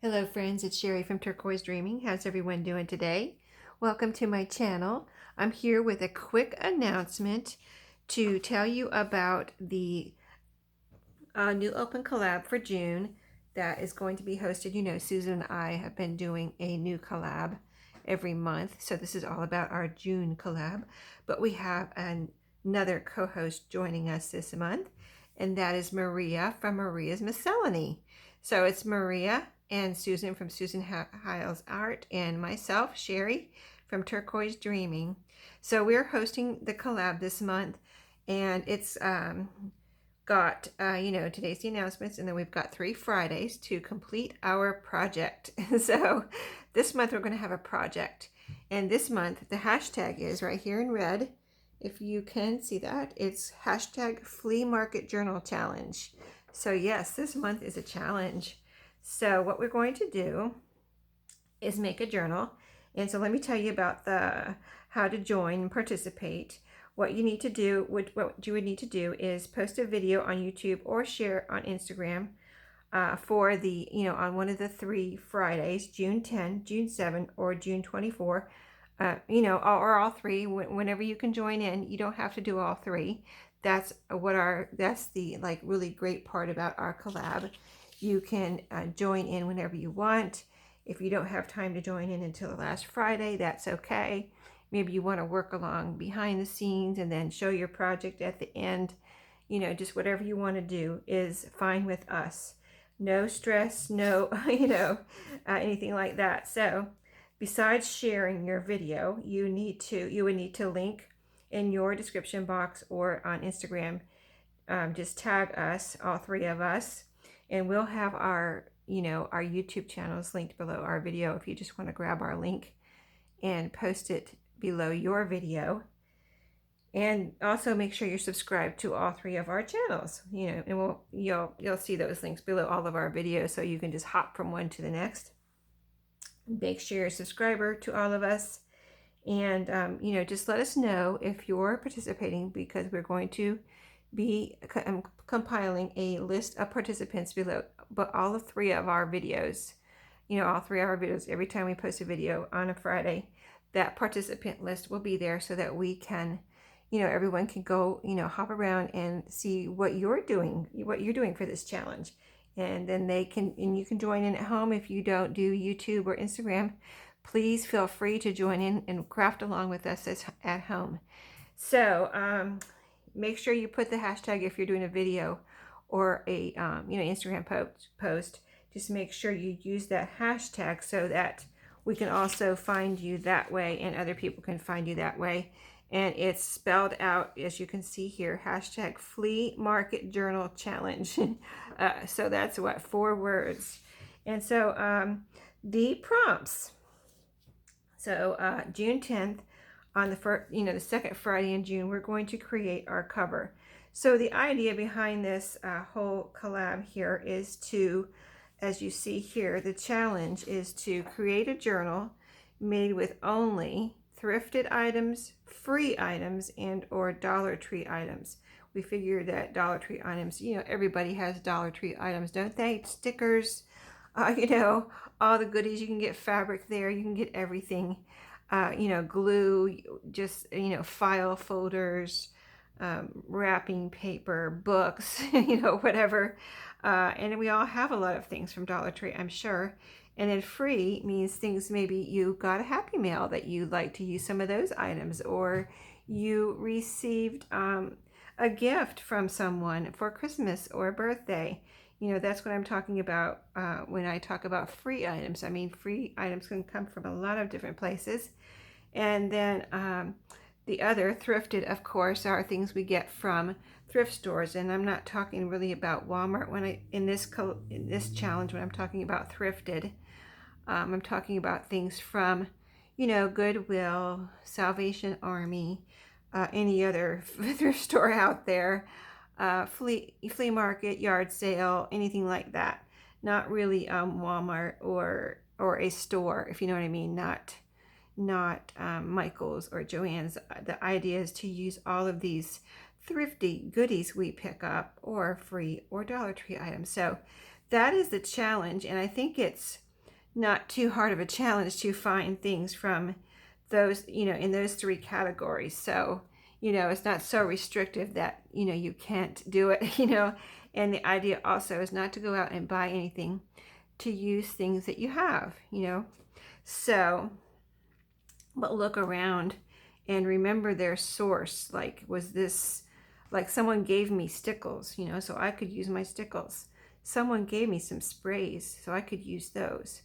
Hello friends, it's Sheree from Turquoise Dreaming. How's everyone doing today? Welcome to my channel. I'm here with a quick announcement to tell you about the new open collab for June that is going to be hosted. You know, Susan and I have been doing a new collab every month, so this is all about our June collab, but we have another co-host joining us this month, and that is Maria from Maria's Miscellany. So it's Maria and Susan from Susan Hiles Art and myself, Sheree, from Turquoise Dreaming. So we're hosting the collab this month, and it's got, today's the announcements, and then we've got 3 Fridays to complete our project. So this month we're going to have a project, and this month the hashtag is right here in red. If you can see that, it's hashtag fleamarketjournalchallenge. So yes, this month is a challenge. So what we're going to do is make a journal. And so let me tell you about how to join and participate. What you need to do, what you would need to do is post a video on YouTube or share on Instagram for on one of the 3 Fridays, June 10, June 7, or June 24. Or all 3, whenever you can join in. You don't have to do all 3. That's the really great part about our collab. You can join in whenever you want. If you don't have time to join in until the last Friday, that's okay. Maybe you want to work along behind the scenes and then show your project at the end. Just whatever you want to do is fine with us. No stress, no, anything like that. So besides sharing your video, you would need to link in your description box or on Instagram. Just tag us, all 3 of us, and we'll have our YouTube channels linked below our video if you just want to grab our link and post it below your video. And also make sure you're subscribed to all 3 of our channels, and you'll see those links below all of our videos, so you can just hop from one to the next. Make sure you're a subscriber to all of us, and just let us know if you're participating, because we're going to be compiling a list of participants below, but all 3 of our videos, every time we post a video on a Friday, that participant list will be there, so that we can, everyone can go, hop around and see what you're doing for this challenge. And then you can join in at home. If you don't do YouTube or Instagram, please feel free to join in and craft along with us at home. So make sure you put the hashtag if you're doing a video or a Instagram post. Just make sure you use that hashtag so that we can also find you that way, and other people can find you that way. And it's spelled out, as you can see here, hashtag Flea Market Journal Challenge. So that's 4 words. And so the prompts. So June 10th, on the the second Friday in June, we're going to create our cover. So the idea behind this whole collab here is to, as you see here, the challenge is to create a journal made with only thrifted items, free items, and or Dollar Tree items. We figure that Dollar Tree items, everybody has Dollar Tree items, don't they? Stickers, all the goodies. You can get fabric there, you can get everything, glue, just, file folders, wrapping paper, books, whatever. And we all have a lot of things from Dollar Tree, I'm sure. And then free means things, maybe you got a Happy Mail that you'd like to use some of those items, or you received a gift from someone for Christmas or a birthday. That's what I'm talking about when I talk about free items. I mean, free items can come from a lot of different places. And then the other, thrifted, of course, are things we get from thrift stores. And I'm not talking really about Walmart in this challenge. When I'm talking about thrifted, I'm talking about things from, Goodwill, Salvation Army, any other thrift store out there, flea market, yard sale, anything like that. Not really Walmart or a store, if you know what I mean. Not Michael's or Joann's. The idea is to use all of these thrifty goodies we pick up, or free or Dollar Tree items. So that is the challenge, and I think it's not too hard of a challenge to find things from those, in those 3 categories. So, it's not so restrictive that, you can't do it, and the idea also is not to go out and buy anything, to use things that you have, so, but look around and remember their source. Like, was this, like someone gave me stickles, so I could use my stickles. Someone gave me some sprays, so I could use those.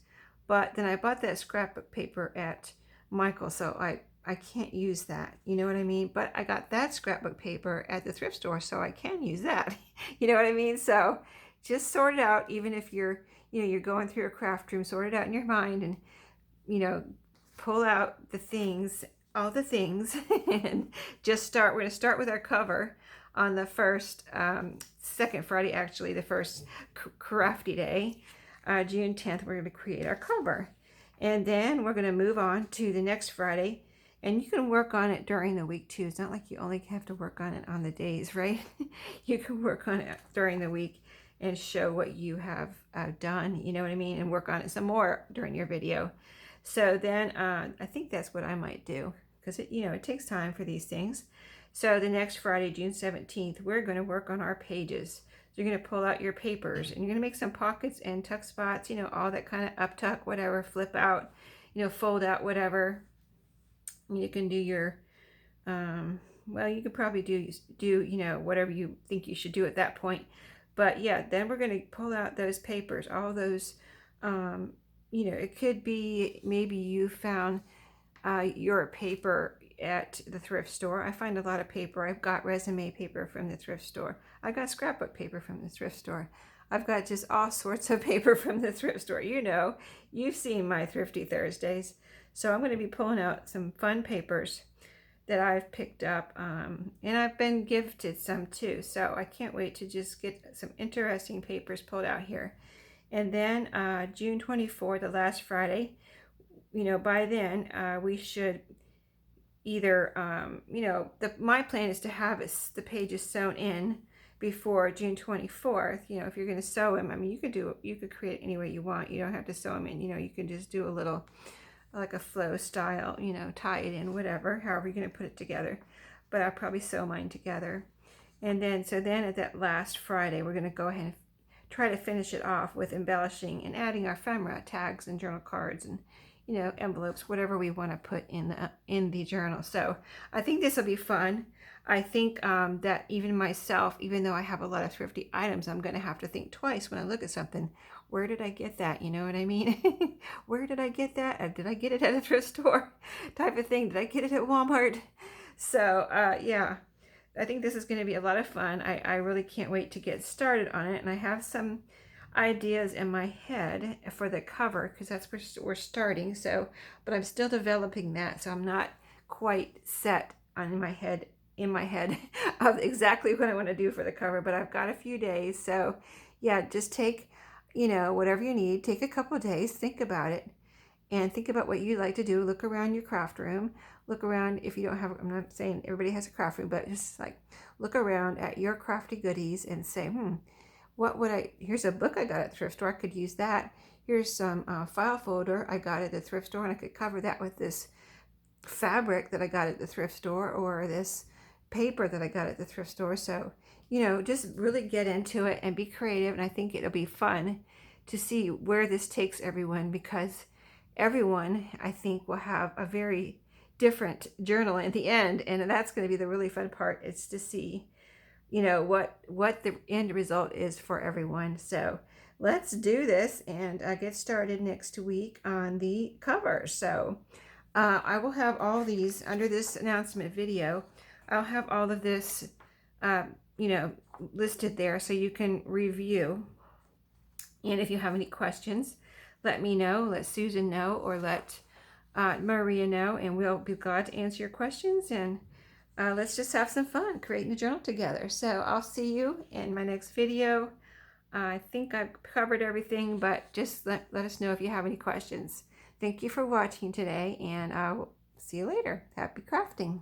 But then I bought that scrapbook paper at Michael's, so I can't use that, you know what I mean? But I got that scrapbook paper at the thrift store, so I can use that, you know what I mean? So just sort it out, even if you're, you're going through a craft room, sort it out in your mind, and, pull out the things, all the things, and just start. We're going to start with our cover on the first, second Friday, actually, the first crafty day, June 10th, we're going to create our cover. And then we're going to move on to the next Friday, and you can work on it during the week too. It's not like you only have to work on it on the days, right? You can work on it during the week and show what you have done, you know what I mean? And work on it some more during your video. So then I think that's what I might do, because it takes time for these things. So the next Friday, June 17th, we're going to work on our pages. So you're going to pull out your papers, and you're going to make some pockets and tuck spots, all that kind of up tuck, whatever, flip out, fold out, whatever. You can do your, well, you could probably do whatever you think you should do at that point. But yeah, then we're going to pull out those papers, all those, it could be maybe you found your paper at the thrift store. I find a lot of paper. I've got resume paper from the thrift store. I got scrapbook paper from the thrift store. I've got just all sorts of paper from the thrift store. You've seen my Thrifty Thursdays. So I'm going to be pulling out some fun papers that I've picked up, and I've been gifted some too. So I can't wait to just get some interesting papers pulled out here. And then June 24th, the last Friday, by then we should either, my plan is to have the pages sewn in before June 24th. If you're going to sew them, I mean, you could create any way you want. You don't have to sew them in. You can just do a little, like a flow style, tie it in, whatever, however you're going to put it together. But I'll probably sew mine together. And then, so then at that last Friday, we're going to go ahead and try to finish it off with embellishing and adding our ephemera tags and journal cards and envelopes, whatever we want to put in the journal. So I think this will be fun. I think that even myself, even though I have a lot of thrifty items, I'm going to have to think twice when I look at something. Where did I get that? You know what I mean? Where did I get that? Did I get it at a thrift store? Type of thing. Did I get it at Walmart? So yeah, I think this is going to be a lot of fun. I really can't wait to get started on it. And I have some ideas in my head for the cover, because that's where we're starting. So, but I'm still developing that. So I'm not quite set on in my head of exactly what I want to do for the cover, but I've got a few days. So yeah, just take, whatever you need, take a couple of days, think about it, and think about what you'd like to do. Look around your craft room. Look around if you don't have, I'm not saying everybody has a craft room, but just like look around at your crafty goodies and say, what would here's a book I got at the thrift store. I could use that. Here's some file folder I got at the thrift store, and I could cover that with this fabric that I got at the thrift store, or this paper that I got at the thrift store. So, just really get into it and be creative. And I think it'll be fun to see where this takes everyone, because everyone, I think, will have a very different journal at the end. And that's going to be the really fun part, is to see, what the end result is for everyone. So let's do this and get started next week on the cover. So I will have all these under this announcement video. I'll have all of this, listed there so you can review. And if you have any questions, let me know, let Susan know, or let Maria know, and we'll be glad to answer your questions. And let's just have some fun creating a journal together. So I'll see you in my next video. I think I've covered everything, but just let us know if you have any questions. Thank you for watching today, and I'll see you later. Happy crafting.